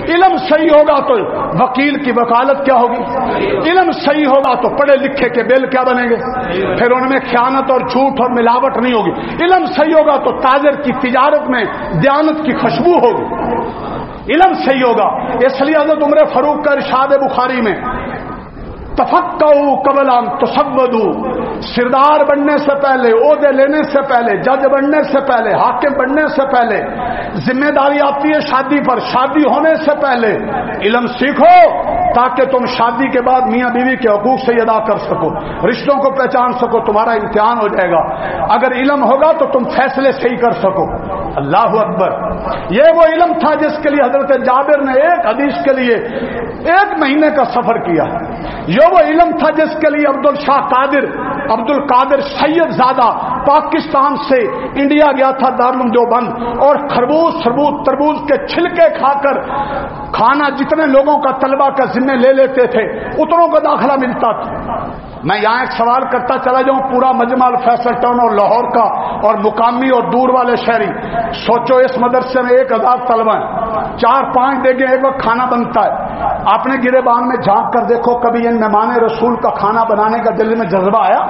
علم صحیح ہوگا تو وکیل کی وکالت کیا ہوگی؟ علم صحیح ہوگا تو پڑھے لکھے کے بل کیا بنیں گے؟ پھر ان میں خیانت اور جھوٹ اور ملاوٹ نہیں ہوگی۔ علم صحیح ہوگا تو تاجر کی تجارت میں دیانت کی خوشبو ہوگی۔ علم صحیح ہوگا، اس لیے حضرت عمر فاروق کا ارشاد بخاری میں تفقہوا قبل ان تسودوا، سردار بننے سے پہلے، عہدے لینے سے پہلے، جج بننے سے پہلے، حاکم بننے سے پہلے، ذمہ داری آتی ہے شادی پر، شادی ہونے سے پہلے علم سیکھو تاکہ تم شادی کے بعد میاں بیوی کے حقوق سے ادا کر سکو، رشتوں کو پہچان سکو، تمہارا امتحان ہو جائے گا۔ اگر علم ہوگا تو تم فیصلے صحیح کر سکو۔ اللہ اکبر۔ یہ وہ علم تھا جس کے لیے حضرت جابر نے ایک حدیث کے لیے 1 مہینے کا سفر کیا۔ یہ وہ علم تھا جس کے لیے عبد القادر سید زادہ پاکستان سے انڈیا گیا تھا دارالعلوم دیوبند، اور خربوز تربوز کے چھلکے کھا کر کھانا جتنے لوگوں کا طلبہ کا ذمہ لے لیتے تھے اتنوں کو داخلہ ملتا تھا۔ میں یہاں ایک سوال کرتا چلا جاؤں، پورا مجمع الفیصل ٹاؤن اور لاہور کا اور مقامی اور دور والے شہری، سوچو اس مدرسے میں 1000 طلبہ ہیں، 4-5 دیگیں ایک وقت کھانا بنتا ہے۔ آپ نے گریبان میں جھانک کر دیکھو کبھی ان مہمان رسول کا کھانا بنانے کا دل میں جذبہ آیا؟